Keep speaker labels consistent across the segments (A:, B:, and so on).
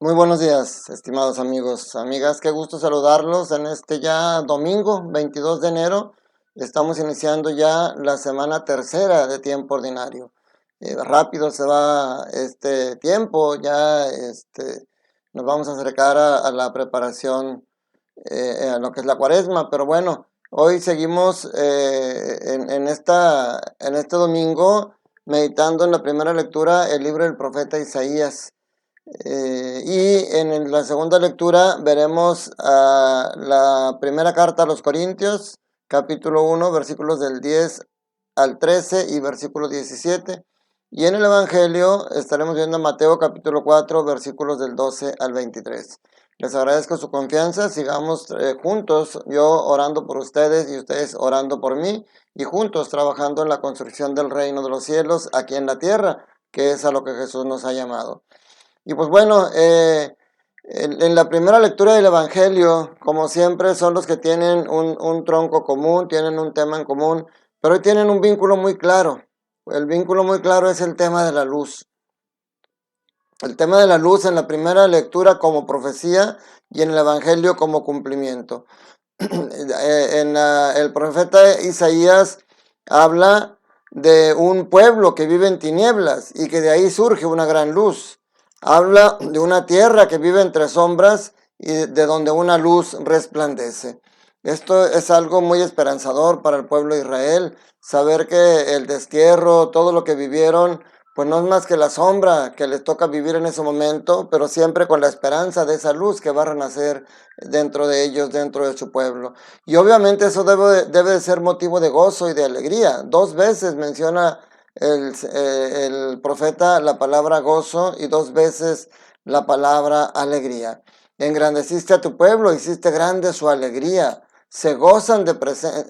A: Muy buenos días, estimados amigos, amigas. Qué gusto saludarlos en este ya domingo 22 de enero. Estamos iniciando ya la semana tercera de tiempo ordinario. Rápido se va este tiempo, ya nos vamos a acercar a la preparación, a lo que es la cuaresma, pero bueno, hoy seguimos en este domingo meditando en la primera lectura el libro del profeta Isaías. Y en la segunda lectura veremos la primera carta a los Corintios, capítulo 1, versículos del 10 al 13 y versículo 17. Y en el Evangelio estaremos viendo Mateo capítulo 4, versículos del 12 al 23. Les agradezco su confianza, sigamos juntos, yo orando por ustedes y ustedes orando por mí, y juntos trabajando en la construcción del reino de los cielos aquí en la tierra, que es a lo que Jesús nos ha llamado. Y pues bueno, en la primera lectura del Evangelio, como siempre, son los que tienen un tronco común, tienen un tema en común, pero hoy tienen un vínculo muy claro. El vínculo muy claro es el tema de la luz. El tema de la luz en la primera lectura como profecía y en el Evangelio como cumplimiento. El profeta Isaías habla de un pueblo que vive en tinieblas y que de ahí surge una gran luz. Habla de una tierra que vive entre sombras y de donde una luz resplandece. Esto es algo muy esperanzador para el pueblo de Israel, saber que el destierro, todo lo que vivieron, pues no es más que la sombra que les toca vivir en ese momento, pero siempre con la esperanza de esa luz que va a renacer dentro de ellos, dentro de su pueblo. Y obviamente eso debe de ser motivo de gozo y de alegría. Dos veces menciona el profeta la palabra gozo y dos veces la palabra alegría. Engrandeciste a tu pueblo, hiciste grande su alegría. Se gozan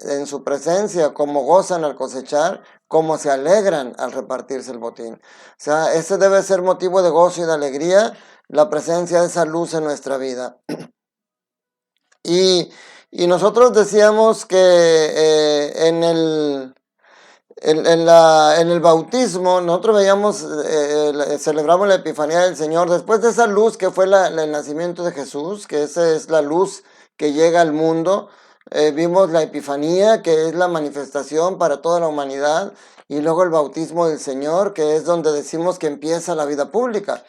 A: en su presencia como gozan al cosechar, como se alegran al repartirse el botín. O sea, ese debe ser motivo de gozo y de alegría, la presencia de esa luz en nuestra vida. Y, y nosotros decíamos que en el bautismo, nosotros veíamos, celebramos la Epifanía del Señor, después de esa luz que fue el nacimiento de Jesús, que esa es la luz que llega al mundo. Vimos la Epifanía, que es la manifestación para toda la humanidad, y luego el bautismo del Señor, que es donde decimos que empieza la vida pública.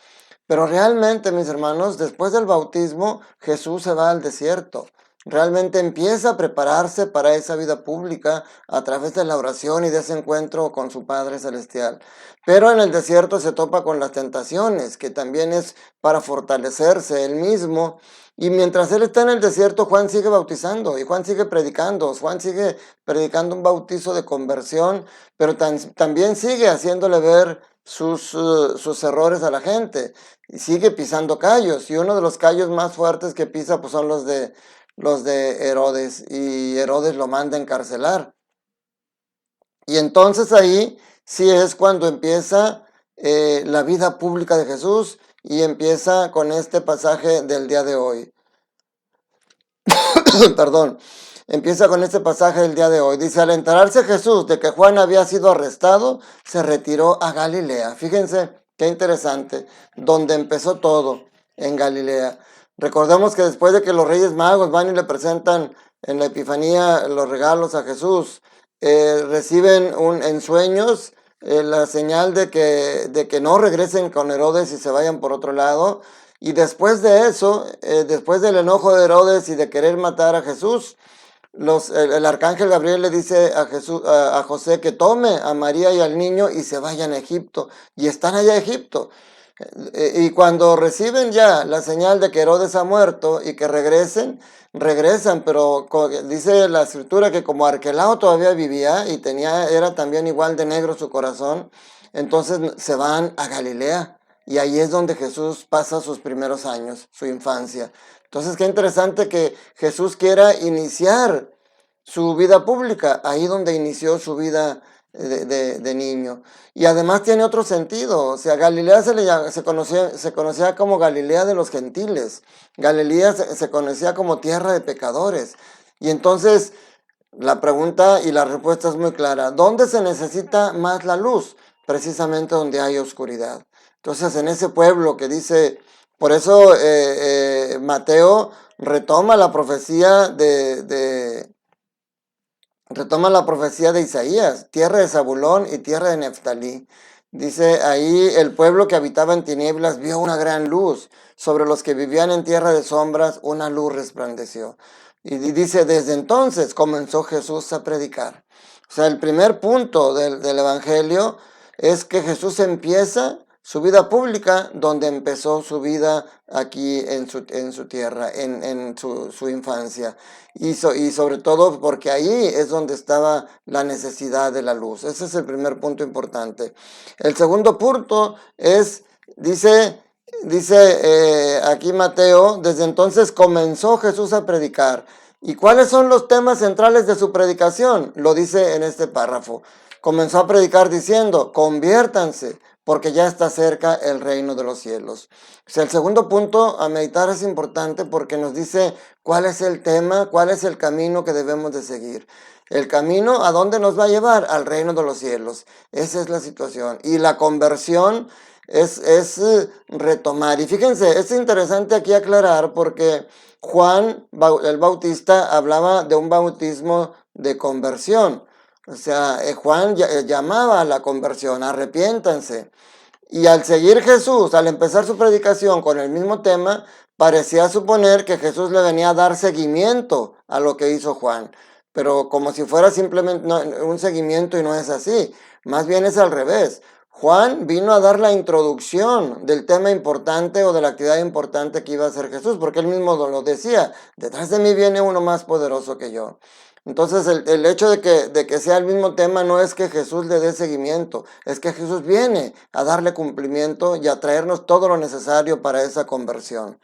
A: Pero realmente, mis hermanos, después del bautismo, Jesús se va al desierto. Realmente empieza a prepararse para esa vida pública a través de la oración y de ese encuentro con su Padre Celestial. Pero en el desierto se topa con las tentaciones, que también es para fortalecerse él mismo. Y mientras él está en el desierto, Juan sigue bautizando y Juan sigue predicando. Juan sigue predicando un bautizo de conversión, pero también sigue haciéndole ver sus errores a la gente. Y sigue pisando callos. Y uno de los callos más fuertes que pisa pues son los de Herodes, y Herodes lo manda a encarcelar. Y entonces ahí sí es cuando empieza la vida pública de Jesús, y empieza con este pasaje del día de hoy. Perdón, empieza con este pasaje del día de hoy. Dice, al enterarse Jesús de que Juan había sido arrestado, se retiró a Galilea. Fíjense qué interesante, donde empezó todo, en Galilea. Recordemos que después de que los Reyes Magos van y le presentan en la Epifanía los regalos a Jesús, reciben en sueños la señal de que no regresen con Herodes y se vayan por otro lado. Y después de eso, después del enojo de Herodes y de querer matar a Jesús, el arcángel Gabriel le dice a José que tome a María y al niño y se vayan a Egipto. Y están allá en Egipto. Y cuando reciben ya la señal de que Herodes ha muerto y que regresan, pero dice la escritura que como Arquelao todavía vivía y era también igual de negro su corazón, entonces se van a Galilea. Y ahí es donde Jesús pasa sus primeros años, su infancia. Entonces, qué interesante que Jesús quiera iniciar su vida pública, ahí donde inició su vida de niño. Y además tiene otro sentido. O sea, Galilea se conocía como Galilea de los gentiles. Galilea se conocía como tierra de pecadores. Y entonces, la pregunta y la respuesta es muy clara. ¿Dónde se necesita más la luz? Precisamente donde hay oscuridad. Entonces, en ese pueblo que dice Por eso Mateo retoma la profecía retoma la profecía de Isaías, tierra de Zabulón y tierra de Neftalí. Dice ahí, el pueblo que habitaba en tinieblas vio una gran luz, sobre los que vivían en tierra de sombras una luz resplandeció. Y dice, desde entonces comenzó Jesús a predicar. O sea, el primer punto del Evangelio es que Jesús empieza su vida pública donde empezó su vida aquí en su tierra, en su infancia. Y sobre todo porque ahí es donde estaba la necesidad de la luz. Ese es el primer punto importante. El segundo punto es, dice aquí Mateo, desde entonces comenzó Jesús a predicar. ¿Y cuáles son los temas centrales de su predicación? Lo dice en este párrafo. Comenzó a predicar diciendo, conviértanse, porque ya está cerca el reino de los cielos. O sea, el segundo punto a meditar es importante porque nos dice cuál es el tema, cuál es el camino que debemos de seguir. El camino, ¿a dónde nos va a llevar? Al reino de los cielos. Esa es la situación. Y la conversión es retomar. Y fíjense, es interesante aquí aclarar porque Juan el Bautista hablaba de un bautismo de conversión. O sea, Juan llamaba a la conversión, arrepiéntanse. Y al seguir Jesús, al empezar su predicación con el mismo tema, parecía suponer que Jesús le venía a dar seguimiento a lo que hizo Juan. Pero como si fuera simplemente un seguimiento y no es así. Más bien es al revés. Juan vino a dar la introducción del tema importante o de la actividad importante que iba a hacer Jesús, porque él mismo lo decía, detrás de mí viene uno más poderoso que yo. Entonces el hecho de que sea el mismo tema no es que Jesús le dé seguimiento, es que Jesús viene a darle cumplimiento y a traernos todo lo necesario para esa conversión.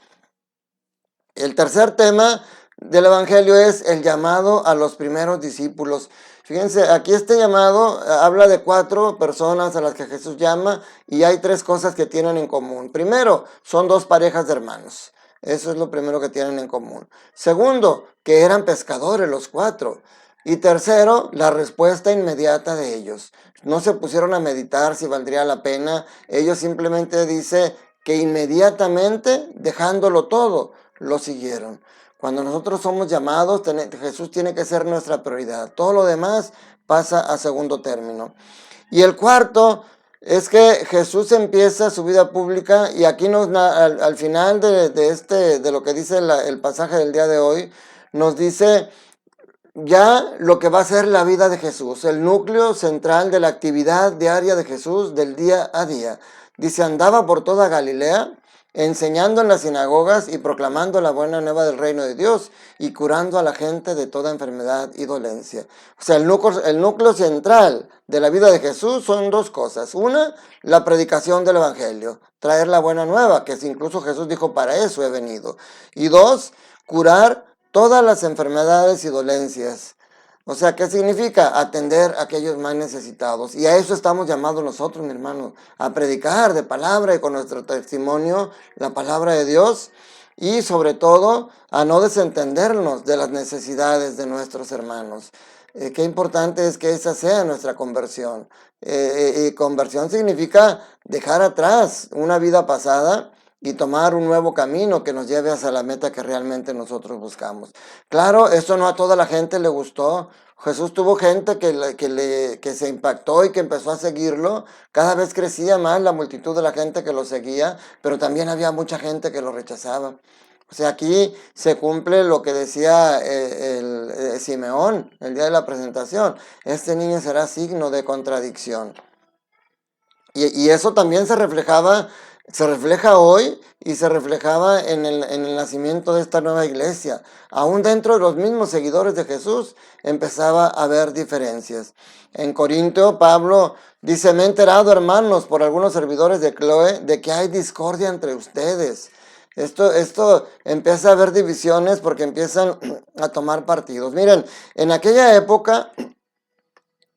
A: El tercer tema del Evangelio es el llamado a los primeros discípulos. Fíjense, aquí este llamado habla de 4 personas a las que Jesús llama y hay 3 cosas que tienen en común. Primero, son 2 parejas de hermanos. Eso es lo primero que tienen en común. Segundo, que eran pescadores los 4. Y tercero, la respuesta inmediata de ellos. No se pusieron a meditar si valdría la pena. Ellos simplemente dicen que inmediatamente, dejándolo todo, lo siguieron. Cuando nosotros somos llamados, Jesús tiene que ser nuestra prioridad. Todo lo demás pasa a segundo término. Y el cuarto es que Jesús empieza su vida pública y aquí al final de lo que dice el pasaje del día de hoy, nos dice ya lo que va a ser la vida de Jesús, el núcleo central de la actividad diaria de Jesús del día a día. Dice, andaba por toda Galilea, enseñando en las sinagogas y proclamando la buena nueva del reino de Dios y curando a la gente de toda enfermedad y dolencia. O sea, el núcleo central de la vida de Jesús son 2 cosas. Una, la predicación del evangelio, traer la buena nueva, que incluso Jesús dijo, para eso he venido. Y 2, curar todas las enfermedades y dolencias. O sea, ¿qué significa? Atender a aquellos más necesitados. Y a eso estamos llamados nosotros, mi hermano, a predicar de palabra y con nuestro testimonio la palabra de Dios y sobre todo a no desentendernos de las necesidades de nuestros hermanos. Qué importante es que esa sea nuestra conversión. Y conversión significa dejar atrás una vida pasada y tomar un nuevo camino que nos lleve hacia la meta que realmente nosotros buscamos. Claro, eso no a toda la gente le gustó. Jesús tuvo gente que se impactó y que empezó a seguirlo. Cada vez crecía más la multitud de la gente que lo seguía, pero también había mucha gente que lo rechazaba. O sea, aquí se cumple lo que decía Simeón el día de la presentación. Este niño será signo de contradicción. Y eso también se refleja hoy y se reflejaba en el nacimiento de esta nueva iglesia. Aún dentro de los mismos seguidores de Jesús empezaba a haber diferencias. En Corintio, Pablo dice, me he enterado, hermanos, por algunos servidores de Cloé, de que hay discordia entre ustedes. Esto empieza a haber divisiones porque empiezan a tomar partidos. Miren, en aquella época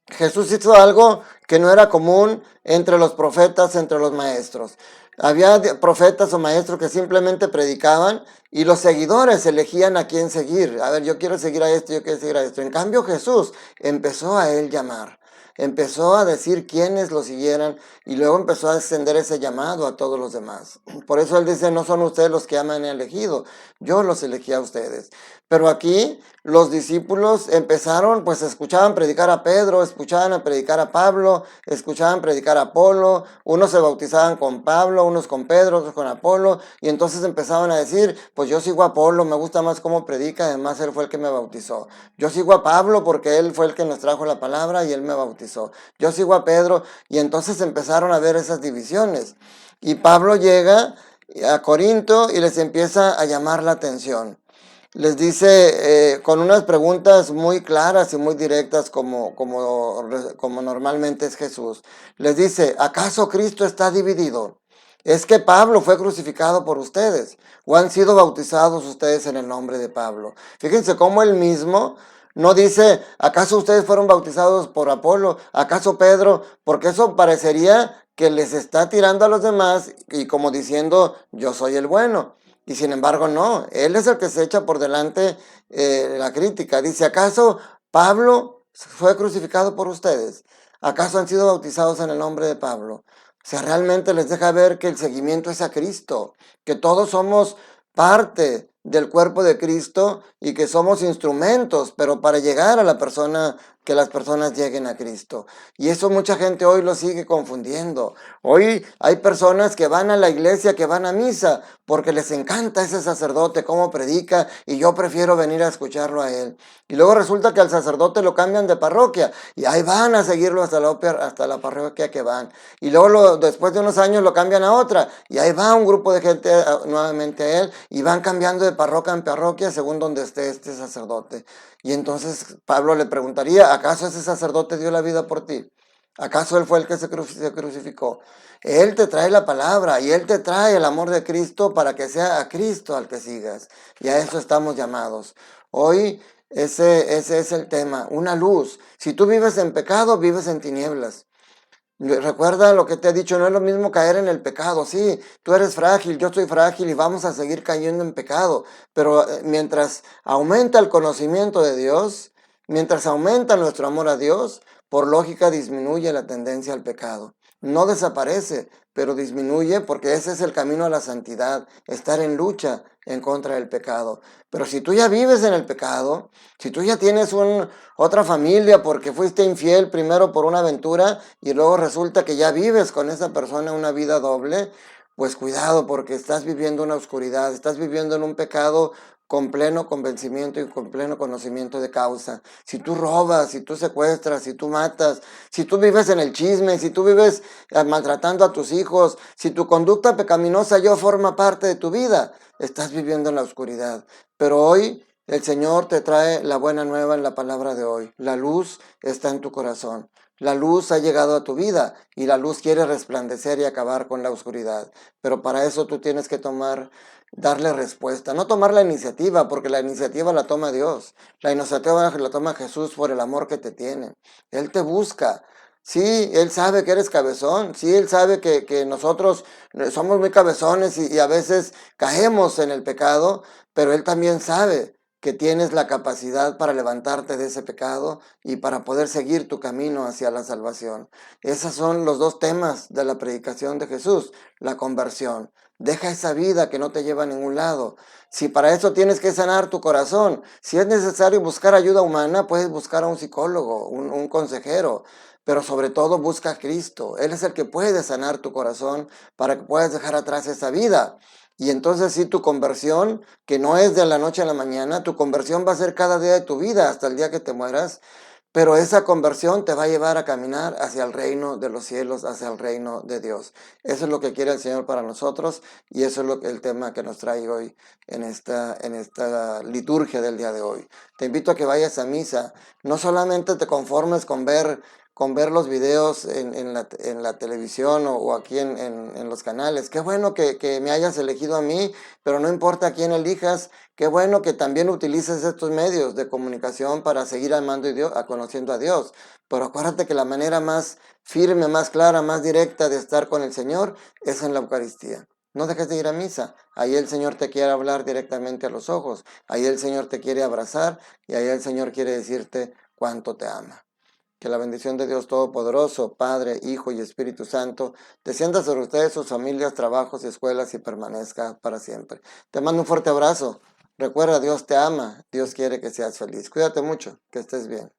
A: Jesús hizo algo que no era común entre los profetas, entre los maestros. Había profetas o maestros que simplemente predicaban y los seguidores elegían a quién seguir. A ver, yo quiero seguir a esto, yo quiero seguir a esto. En cambio, Jesús empezó a él llamar. empezó a decir quiénes lo siguieran y luego empezó a extender ese llamado a todos los demás. Por eso él dice, no son ustedes los que me han elegido, yo los elegí a ustedes. Pero aquí los discípulos empezaron, pues escuchaban predicar a Pedro, escuchaban a predicar a Pablo, escuchaban predicar a Apolo, unos se bautizaban con Pablo, unos con Pedro, otros con Apolo, y entonces empezaban a decir, pues yo sigo a Apolo, me gusta más cómo predica, además él fue el que me bautizó. Yo sigo a Pablo porque él fue el que nos trajo la palabra y él me bautizó. Yo sigo a Pedro, y entonces empezaron a ver esas divisiones. Y Pablo llega a Corinto y les empieza a llamar la atención. Les dice con unas preguntas muy claras y muy directas como normalmente es Jesús. Les dice, ¿acaso Cristo está dividido? ¿Es que Pablo fue crucificado por ustedes? ¿O han sido bautizados ustedes en el nombre de Pablo? Fíjense cómo él mismo no dice, ¿acaso ustedes fueron bautizados por Apolo? ¿Acaso Pedro? Porque eso parecería que les está tirando a los demás y como diciendo, yo soy el bueno. Y sin embargo no, él es el que se echa por delante la crítica. Dice, ¿acaso Pablo fue crucificado por ustedes? ¿Acaso han sido bautizados en el nombre de Pablo? O sea, realmente les deja ver que el seguimiento es a Cristo, que todos somos parte del cuerpo de Cristo y que somos instrumentos, pero para llegar a la persona, que las personas lleguen a Cristo. Y eso mucha gente hoy lo sigue confundiendo. Hoy hay personas que van a la iglesia, que van a misa, porque les encanta ese sacerdote, cómo predica, y yo prefiero venir a escucharlo a él. Y luego resulta que al sacerdote lo cambian de parroquia, y ahí van a seguirlo hasta la parroquia que van. Y luego después de unos años lo cambian a otra, y ahí va un grupo de gente nuevamente a él, y van cambiando de parroquia en parroquia según donde esté este sacerdote. Y entonces Pablo le preguntaría, ¿acaso ese sacerdote dio la vida por ti? ¿Acaso él fue el que se crucificó? Él te trae la palabra y él te trae el amor de Cristo para que sea a Cristo al que sigas. Y a eso estamos llamados. Hoy ese es el tema, una luz. Si tú vives en pecado, vives en tinieblas. Recuerda lo que te he dicho, no es lo mismo caer en el pecado. Sí, tú eres frágil, yo soy frágil y vamos a seguir cayendo en pecado. Pero mientras aumenta el conocimiento de Dios, mientras aumenta nuestro amor a Dios, por lógica disminuye la tendencia al pecado. No desaparece, pero disminuye porque ese es el camino a la santidad, estar en lucha en contra del pecado. Pero si tú ya vives en el pecado, si tú ya tienes otra familia porque fuiste infiel primero por una aventura y luego resulta que ya vives con esa persona una vida doble, pues cuidado porque estás viviendo una oscuridad, estás viviendo en un pecado con pleno convencimiento y con pleno conocimiento de causa. Si tú robas, si tú secuestras, si tú matas, si tú vives en el chisme, si tú vives maltratando a tus hijos, si tu conducta pecaminosa ya forma parte de tu vida, estás viviendo en la oscuridad. Pero hoy el Señor te trae la buena nueva en la palabra de hoy. La luz está en tu corazón. La luz ha llegado a tu vida y la luz quiere resplandecer y acabar con la oscuridad. Pero para eso tú tienes que darle respuesta. No tomar la iniciativa, porque la iniciativa la toma Dios. La iniciativa la toma Jesús por el amor que te tiene. Él te busca. Sí, Él sabe que eres cabezón. Sí, Él sabe que nosotros somos muy cabezones y a veces caemos en el pecado, pero Él también sabe que tienes la capacidad para levantarte de ese pecado y para poder seguir tu camino hacia la salvación. Esos son los dos temas de la predicación de Jesús, la conversión. Deja esa vida que no te lleva a ningún lado. Si para eso tienes que sanar tu corazón, si es necesario buscar ayuda humana, puedes buscar a un psicólogo, un consejero, pero sobre todo busca a Cristo. Él es el que puede sanar tu corazón para que puedas dejar atrás esa vida. Y entonces sí, tu conversión, que no es de la noche a la mañana, tu conversión va a ser cada día de tu vida hasta el día que te mueras, pero esa conversión te va a llevar a caminar hacia el reino de los cielos, hacia el reino de Dios. Eso es lo que quiere el Señor para nosotros y eso es el tema que nos trae hoy en esta liturgia del día de hoy. Te invito a que vayas a misa. No solamente te conformes con ver los videos en la televisión o aquí en los canales. Qué bueno que me hayas elegido a mí, pero no importa a quién elijas, qué bueno que también utilices estos medios de comunicación para seguir amando a conociendo a Dios. Pero acuérdate que la manera más firme, más clara, más directa de estar con el Señor es en la Eucaristía. No dejes de ir a misa. Ahí el Señor te quiere hablar directamente a los ojos. Ahí el Señor te quiere abrazar y ahí el Señor quiere decirte cuánto te ama. Que la bendición de Dios Todopoderoso, Padre, Hijo y Espíritu Santo, descienda sobre ustedes, sus familias, trabajos y escuelas y permanezca para siempre. Te mando un fuerte abrazo. Recuerda, Dios te ama, Dios quiere que seas feliz. Cuídate mucho, que estés bien.